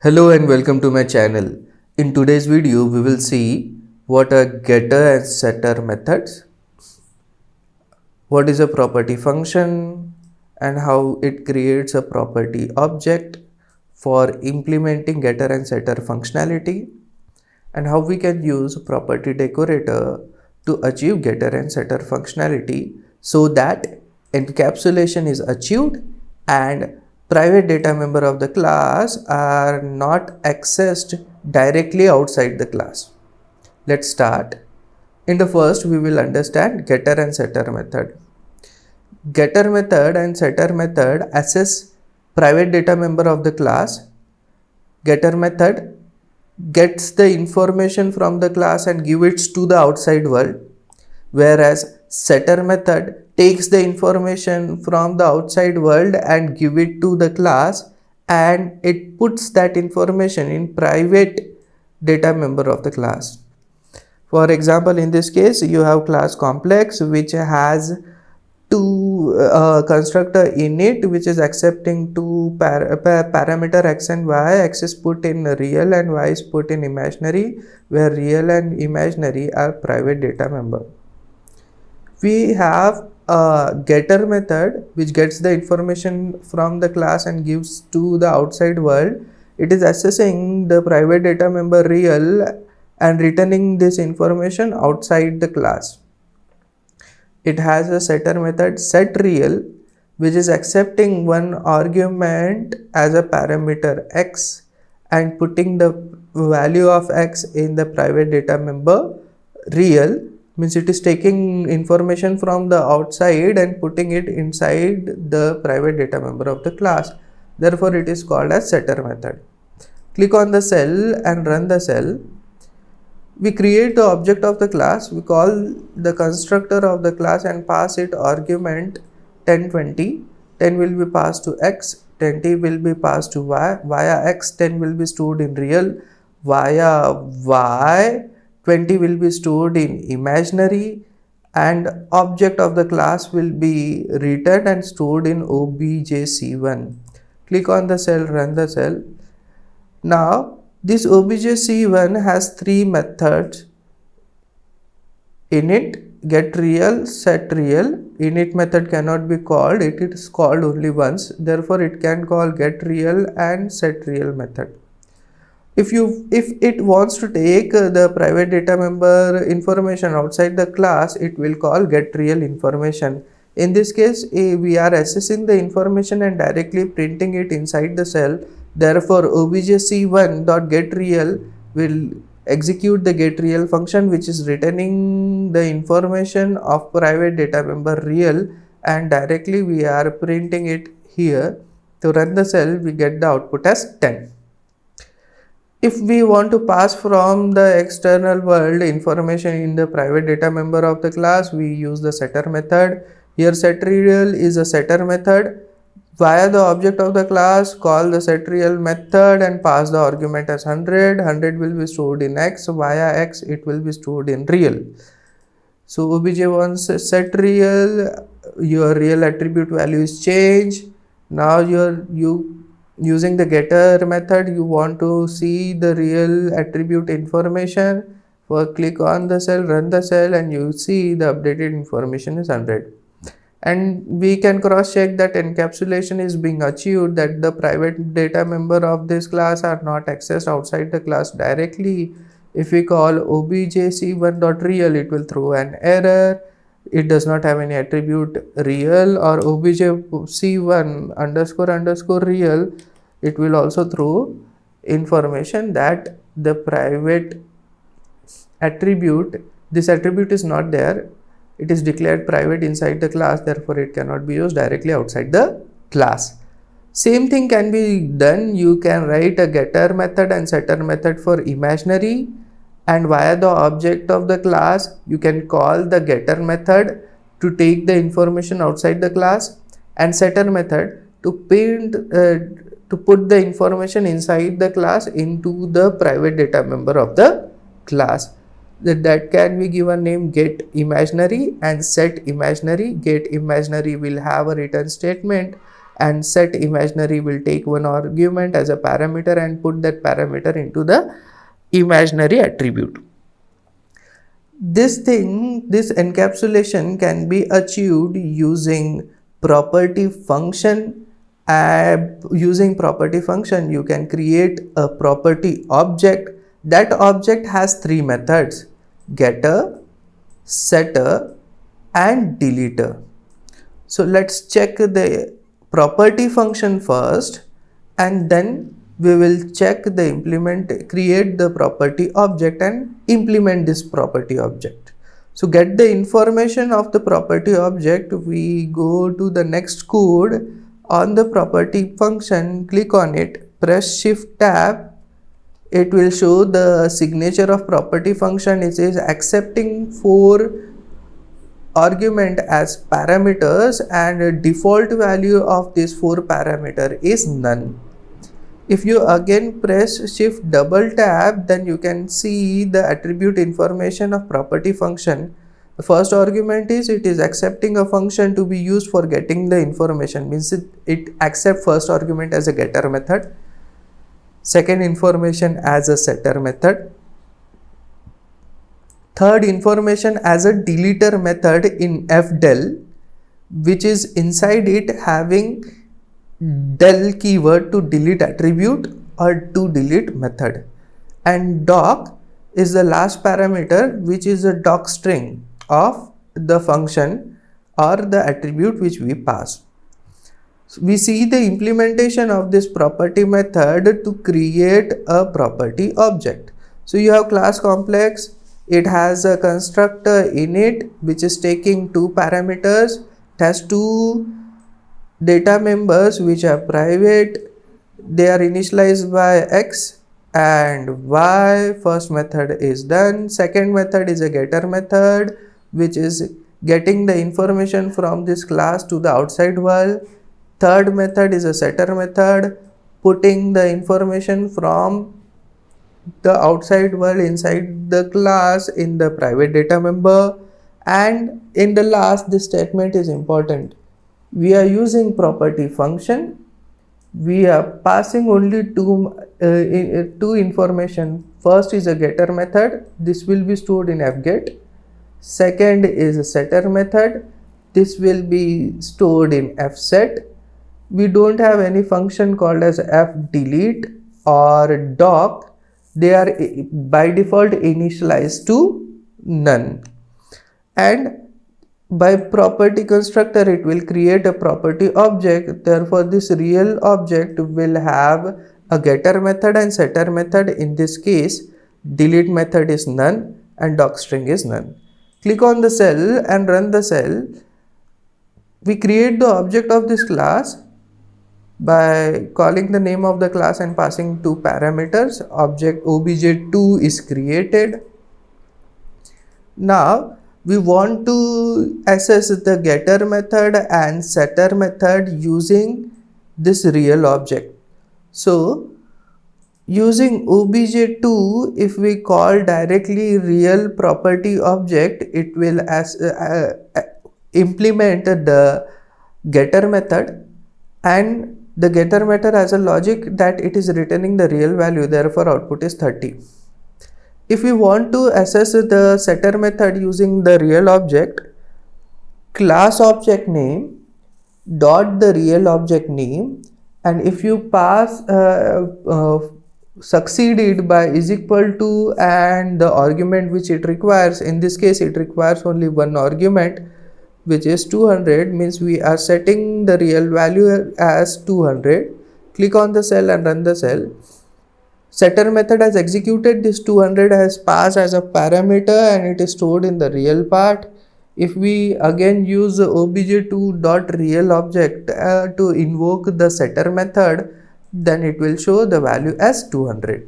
Hello and welcome to my channel. In today's video, we will see what are getter and setter methods, what is a property function, and how it creates a property object for implementing getter and setter functionality, and how we can use property decorator to achieve getter and setter functionality so that encapsulation is achieved and private data member of the class are not accessed directly outside the class. Let's start. In the first, we will understand getter and setter method. Getter method and setter method access private data member of the class. Getter method gets the information from the class and give it to the outside world, whereas setter method takes the information from the outside world and give it to the class, and it puts that information in private data member of the class. For example, in this case you have class complex which has two constructor in it which is accepting two parameter x and y. X is put in real and y is put in imaginary, where real and imaginary are private data member. We have a getter method which gets the information from the class and gives to the outside world. It is assessing the private data member real and returning this information outside the class. It has a setter method set real which is accepting one argument as a parameter x and putting the value of x in the private data member real. Means it is taking information from the outside and putting it inside the private data member of the class. Therefore, it is called as setter method. Click on the cell and run the cell. We create the object of the class. We call the constructor of the class and pass it argument 10, 20. 10 will be passed to x, 20 will be passed to y. Via x, 10 will be stored in real. Via y, 20 will be stored in imaginary, and object of the class will be returned and stored in objc1. Click on the cell, run the cell. Now this objc1 has three methods: init, get real, set real. Init method cannot be called, it is called only once, therefore it can call get real and set real method. If it wants to take the private data member information outside the class, it will call get real information. In this case, we are assessing the information and directly printing it inside the cell. Therefore, objc1.getReal will execute the getReal function which is returning the information of private data member real, and directly we are printing it here. To run the cell, we get the output as 10. If we want to pass from the external world information in the private data member of the class, we use the setter method. Here setReal is a setter method. Via the object of the class, call the setReal method and pass the argument as 100. 100 will be stored in x. Via x, it will be stored in real. So obj1 setReal, your real attribute value is changed. Now using the getter method, you want to see the real attribute information. Click on the cell, run the cell, and you see the updated information is 100. And we can cross check that encapsulation is being achieved, that the private data member of this class are not accessed outside the class directly. If we call objc1.real, it will throw an error. It does not have any attribute real, or objc1__real, it will also throw information that the private attribute, this attribute is not there. It is declared private inside the class, therefore it cannot be used directly outside the class. Same thing can be done. You can write a getter method and setter method for imaginary, and via the object of the class you can call the getter method to take the information outside the class, and setter method to put the information inside the class into the private data member of the class. That can be given name get imaginary and set imaginary. Get imaginary will have a return statement and set imaginary will take one argument as a parameter and put that parameter into the imaginary attribute. This encapsulation can be achieved using property function. Using property function, you can create a property object. That object has three methods: getter, setter, and deleter. So let's check the property function first, and then we will create the property object and implement this property object. So get the information of the property object, we go to the next code. On the property function, click on it, press shift tab. It will show the signature of property function. It is accepting 4 argument as parameters, and a default value of this 4 parameter is none. If you again press shift double tab, then you can see the attribute information of property function. The first argument is it is accepting a function to be used for getting the information, means it accept first argument as a getter method, second information as a setter method, third information as a deleter method in fdel, which is inside it having del keyword to delete attribute or to delete method, and doc is the last parameter, which is a doc string of the function or the attribute which we pass. So we see the implementation of this property method to create a property object. So you have class complex. It has a constructor in it which is taking 2 parameters. It has 2 data members which are private. They are initialized by x and y. First method is done. Second method is a getter method which is getting the information from this class to the outside world. Third method is a setter method, putting the information from the outside world inside the class in the private data member. And in the last, this statement is important. We are using property function. We are passing only two information. First is a getter method. This will be stored in fget. Second is a setter method. This will be stored in fset. We don't have any function called as fdelete or doc. They are by default initialized to none. And by property constructor, it will create a property object. Therefore, this real object will have a getter method and setter method. In this case, delete method is none and doc string is none. Click on the cell and run the cell. We create the object of this class by calling the name of the class and passing 2 parameters. Object obj2 is created. Now we want to assess the getter method and setter method using this real object. So using obj2, if we call directly real property object, it will implement the getter method, and the getter method has a logic that it is returning the real value, therefore output is 30. If we want to assess the setter method using the real object, class object name dot the real object name, and if you pass succeeded by is equal to and the argument which it requires, in this case it requires only one argument which is 200, means we are setting the real value as 200. Click on the cell and run the cell. Setter method has executed this 200 has passed as a parameter and it is stored in the real part. If we again use obj2.real object to invoke the setter method, then it will show the value as 200.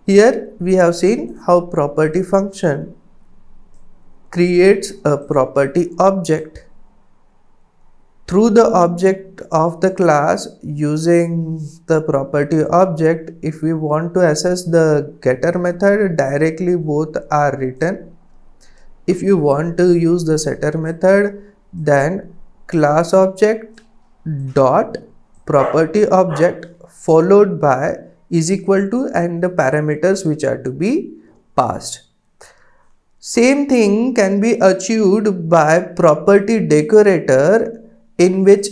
Here we have seen how property function creates a property object. Through the object of the class, using the property object, if we want to access the getter method, directly both are written. If you want to use the setter method, then class object dot property object followed by is equal to and the parameters which are to be passed. Same thing can be achieved by property decorator, in which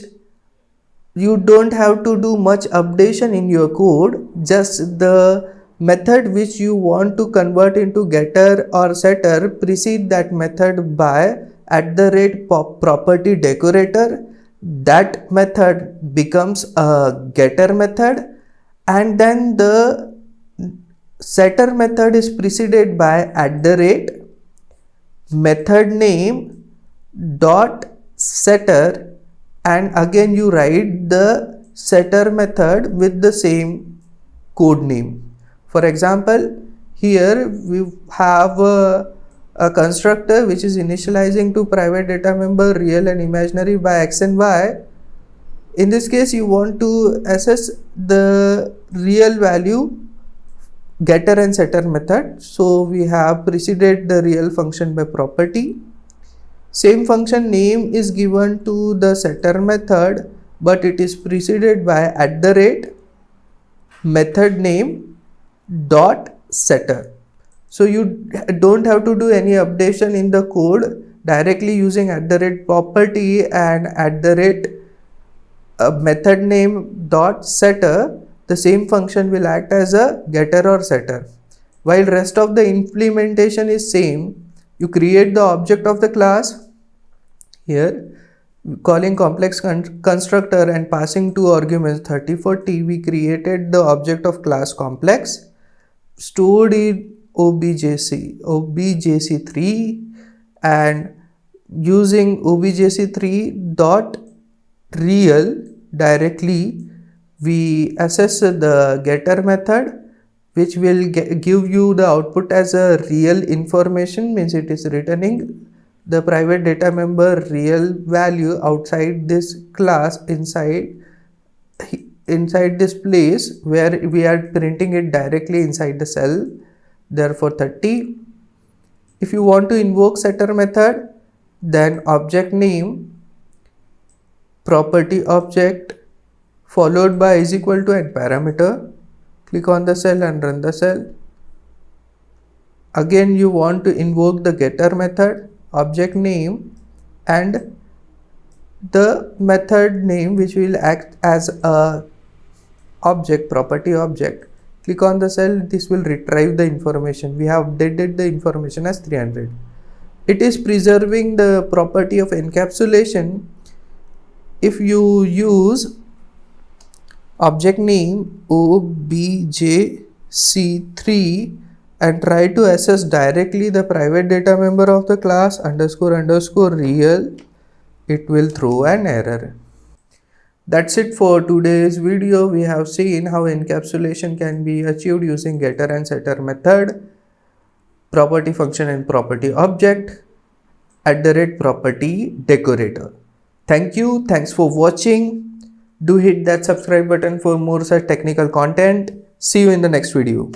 you don't have to do much updation in your code, just the method which you want to convert into getter or setter, precede that method by @property decorator. That method becomes a getter method, and then the setter method is preceded by method name dot setter, and again you write the setter method with the same code name. For example, here we have a constructor which is initializing to private data member real and imaginary by x and y. In this case, you want to assess the real value getter and setter method, so we have preceded the real function by property. Same function name is given to the setter method, but it is preceded by method name dot setter. So you don't have to do any updation in the code, directly using property and method name dot setter. The same function will act as a getter or setter. While rest of the implementation is same, you create the object of the class here, calling complex constructor and passing two arguments 3040. We created the object of class complex, stored in objc3, and using objc3 dot real directly we assess the getter method, which will give you the output as a real information, means it is returning the private data member real value outside this class, inside this place where we are printing it directly inside the cell, therefore 30. If you want to invoke setter method, then object name property object followed by is equal to and parameter. Click on the cell and run the cell. Again you want to invoke the getter method, object name and the method name which will act as a object, property object. Click on the cell, this will retrieve the information. We have updated the information as 300. It is preserving the property of encapsulation. If you use object name objc3 and try to access directly the private data member of the class __ real, it will throw an error. That's it for today's video. We have seen how encapsulation can be achieved using getter and setter method, property function and property object, @property decorator. Thank you. Thanks for watching. Do hit that subscribe button for more such technical content. See you in the next video.